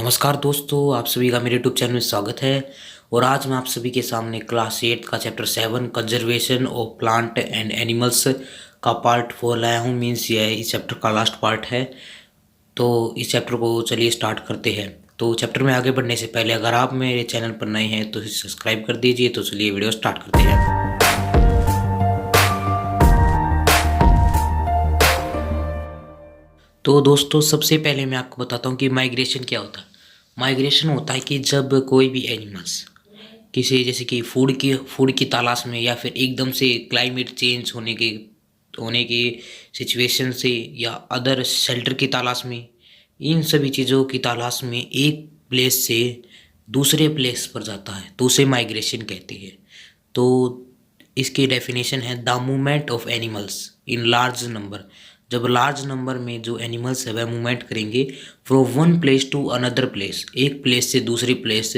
नमस्कार दोस्तों, आप सभी का मेरे यूट्यूब चैनल में स्वागत है। और आज मैं आप सभी के सामने क्लास 8 का chapter 7 conservation of plant and animals का पार्ट 4 लाया हूँ। मीन्स ये इस चैप्टर का लास्ट पार्ट है। तो इस चैप्टर को चलिए स्टार्ट करते हैं। तो चैप्टर में आगे बढ़ने से पहले अगर आप मेरे चैनल पर नए हैं तो इसे सब्सक्राइब कर दीजिए। तो चलिए वीडियो स्टार्ट करते हैं। तो दोस्तों, सबसे पहले मैं आपको बताता हूँ कि माइग्रेशन क्या होता है। माइग्रेशन होता है कि जब कोई भी एनिमल्स किसी जैसे कि फूड की तलाश में, या फिर एकदम से क्लाइमेट चेंज होने की सिचुएशन से, या अदर शेल्टर की तलाश में, इन सभी चीज़ों की तलाश में एक प्लेस से दूसरे प्लेस पर जाता है तो उसे माइग्रेशन कहते हैं। तो इसकी डेफिनेशन है the movement of animals in large number. जब लार्ज नंबर में जो एनिमल्स है वह मूवमेंट करेंगे from one place to another place, एक प्लेस से दूसरी प्लेस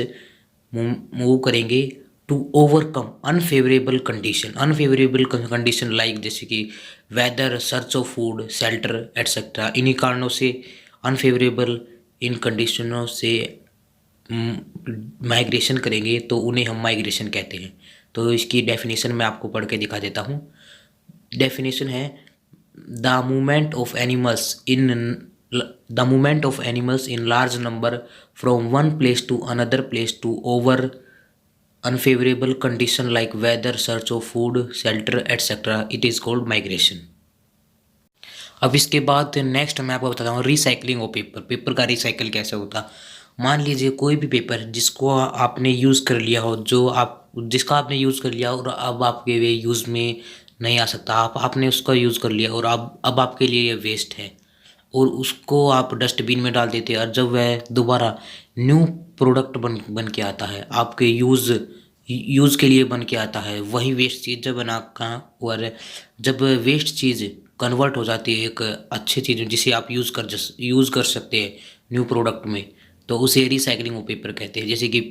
मूव करेंगे to overcome unfavourable condition. Unfavourable condition like जैसे कि weather, search of food, shelter etcetera. इन्हीं कारणों से अनफेवरेबल इन कंडीशनों से माइग्रेशन करेंगे तो उन्हें हम माइग्रेशन कहते हैं। तो इसकी डेफिनेशन मैं आपको पढ़ के दिखा देता हूँ। डेफिनेशन है the movement of animals in large number from one place to another place to over unfavourable condition like weather, search of food, shelter etcetera, it is called migration. अब इसके बाद नेक्स्ट मैं आपको बताता हूँ रिसाइकलिंग ऑफ पेपर। पेपर का recycle कैसे होता है। मान लीजिए कोई भी पेपर जिसको आपने यूज़ कर लिया हो, जिसका आपने यूज़ कर लिया और अब आपके वे यूज़ में नहीं आ सकता, आपने उसका यूज़ कर लिया और अब आपके लिए ये वेस्ट है, और उसको आप डस्टबिन में डाल देते हैं। और जब वह दोबारा न्यू प्रोडक्ट बन के आता है, आपके यूज़ के लिए बन के आता है, वही वेस्ट चीज़ जब बना का, और जब वेस्ट चीज़ कन्वर्ट हो जाती है एक अच्छी चीज़ में जिसे आप यूज़ कर सकते हैं न्यू प्रोडक्ट में, तो उसे रिसाइकलिंग ऑफ पेपर कहते हैं। जैसे कि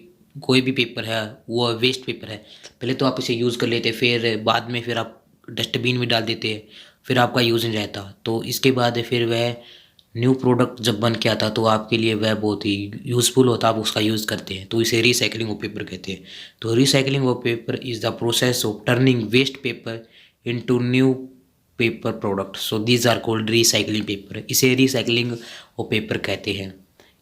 कोई भी पेपर है, वो वेस्ट पेपर है, पहले तो आप इसे यूज़ कर लेते हैं, फिर बाद में फिर आप डस्टबिन में डाल देते हैं, फिर आपका यूज़ नहीं रहता। तो इसके बाद फिर वह न्यू प्रोडक्ट जब बन के आता तो आपके लिए वह बहुत ही यूज़फुल होता, आप उसका यूज़ करते हैं, तो इसे रिसाइकलिंग ऑफ पेपर कहते हैं। तो recycling of paper is the process of turning waste paper into new paper product, so these are called recycling paper. इसे रिसाइकलिंग ऑफ पेपर कहते हैं।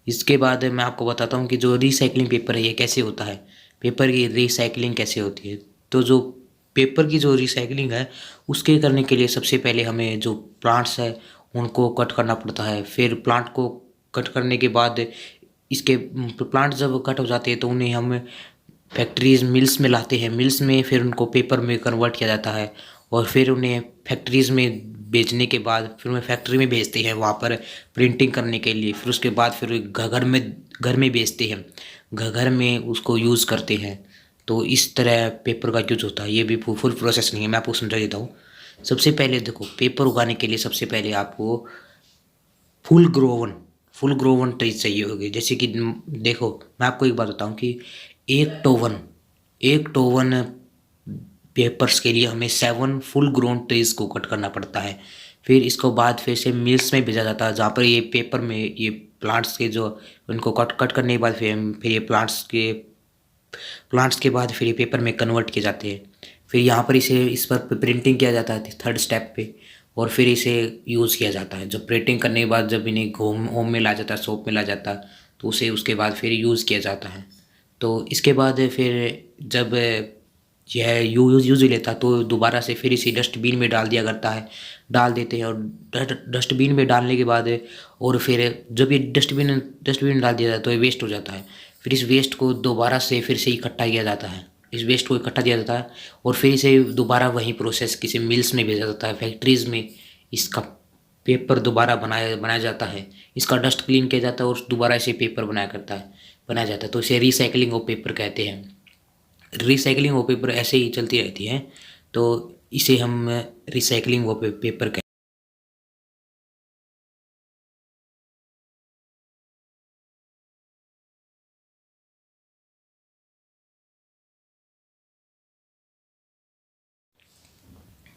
इसके बाद मैं आपको बताता हूँ कि जो रिसाइकलिंग पेपर है ये कैसे होता है, पेपर की रिसाइकलिंग कैसे होती है। तो जो पेपर की जो रिसाइकलिंग है उसके करने के लिए सबसे पहले हमें जो प्लांट्स है उनको कट करना पड़ता है। फिर प्लांट को कट करने के बाद इसके प्लांट जब कट हो जाते हैं तो उन्हें हम फैक्ट्रीज मिल्स में लाते हैं। मिल्स में फिर उनको पेपर में कन्वर्ट किया जाता है, और फिर उन्हें फैक्ट्रीज में बेचने के बाद फिर उन्हें फैक्ट्री में भेजते हैं वहाँ पर प्रिंटिंग करने के लिए। फिर उसके बाद फिर घर में बेचते हैं, घर में उसको यूज़ करते हैं। तो इस तरह पेपर का यूज होता है। ये भी फुल प्रोसेस नहीं है, मैं आपको समझा देता हूँ। सबसे पहले देखो, पेपर उगाने के लिए सबसे पहले आपको फुल ग्रोवन ट्री चाहिए होगी। जैसे कि देखो, मैं आपको एक बात बताऊं कि एक टोवन पेपर्स के लिए हमें 7 फुल ग्रोन ट्रीज को कट करना पड़ता है। फिर इसको बाद फिर से मिल्स में भेजा जाता है, जहाँ पर ये पेपर में ये प्लांट्स के जो उनको कट कट करने के बाद फिर ये प्लांट्स के बाद फिर ये पेपर में कन्वर्ट किए जाते हैं। फिर यहाँ पर इस पर प्रिंटिंग किया जाता है थर्ड स्टेप पे, और फिर इसे यूज़ किया जाता है। जब प्रिंटिंग करने के बाद जब इन्हें होम में ला जाता है, शॉप में ला जाता है, तो उसे उसके बाद फिर यूज़ किया जाता है। तो इसके बाद फिर जब यह यूज़ ही लेता तो दोबारा से फिर इसे डस्टबिन में डाल देते हैं। और डस्टबिन में डालने के बाद और फिर जब ये डस्टबिन में डाल दिया जाता है तो ये वेस्ट हो जाता है। फिर इस वेस्ट को दोबारा से फिर से इकट्ठा किया जाता है, इस वेस्ट को इकट्ठा किया जाता है, और फिर इसे दोबारा वही प्रोसेस किसी मिल्स में भेजा जाता है, फैक्ट्रीज़ में। इसका पेपर दोबारा बनाया जाता है, इसका डस्ट क्लीन किया जाता है और दोबारा इसे पेपर बनाया जाता है। तो इसे रिसाइकलिंग ऑफ पेपर कहते हैं। रिसाइकलिंग ऑफ पेपर ऐसे ही चलती रहती है, तो इसे हम रिसाइकलिंग ऑफ पेपर कहते हैं।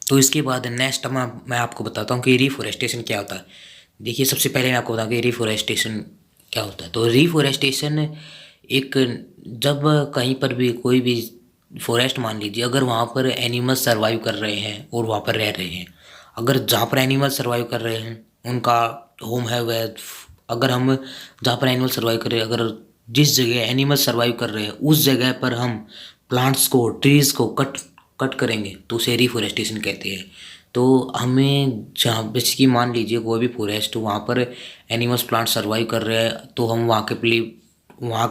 तो इसके बाद नेक्स्ट मैं आपको बताता हूँ कि रिफॉरेस्टेशन क्या होता है। देखिए, सबसे पहले मैं आपको बताऊँ कि रिफॉरेस्टेशन क्या होता है। तो रिफॉरेस्टेशन एक, जब कहीं पर भी कोई भी फॉरेस्ट मान लीजिए, अगर वहाँ पर एनिमल्स सर्वाइव कर रहे हैं और वहाँ पर रह रहे हैं, अगर जहाँ पर एनिमल सर्वाइव कर रहे हैं उनका होम है वह, अगर हम जहाँ पर एनिमल सर्वाइव कर रहे हैं, अगर जिस जगह एनिमल सर्वाइव कर रहे हैं उस जगह पर हम प्लांट्स को, ट्रीज़ को कट कट करेंगे तो उसे रिफॉरेस्टेशन कहते हैं। तो हमें जहाँ बेसिकली मान लीजिए कोई भी फॉरेस्ट, वहाँ पर एनिमल्स प्लांट सर्वाइव कर रहे हैं, तो हम वहाँ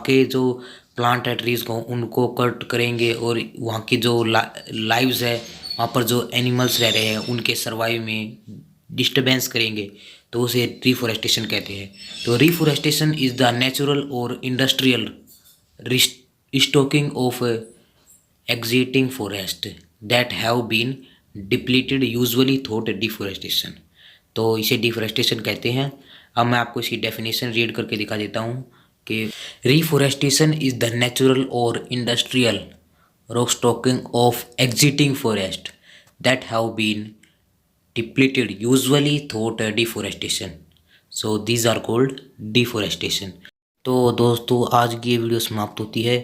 के जो प्लांट है, ट्रीज़ को, उनको कट करेंगे और वहाँ की जो लाइव्स है, वहाँ पर जो एनिमल्स रह रहे हैं उनके सर्वाइव में डिस्टर्बेंस करेंगे, तो उसे रिफॉरेस्टेशन कहते हैं। तो रिफॉरेस्टेशन इज़ द नेचुरल और industrial restocking of exiting forest that have been depleted, usually thought deforestation। तो इसे डिफोरेस्टेशन कहते हैं। अब मैं आपको इसकी डेफिनेशन रीड करके दिखा देता हूँ कि रिफोरेस्टेशन इज़ द नेचुरल और industrial restocking of exiting forest that have been depleted, usually thought deforestation। so these are called deforestation। तो दोस्तों आज की ये वीडियो समाप्त होती है।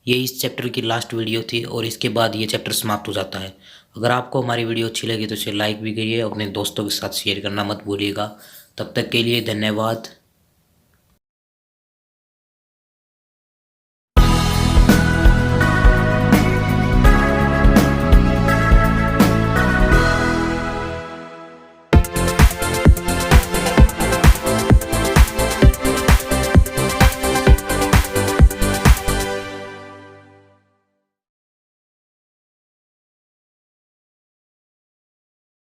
ये इस चैप्टर की लास्ट वीडियो थी और इसके बाद ये चैप्टर समाप्त हो जाता है। अगर आपको हमारी वीडियो अच्छी लगी तो इसे लाइक भी करिए, अपने दोस्तों के साथ शेयर करना मत भूलिएगा। तब तक के लिए धन्यवाद।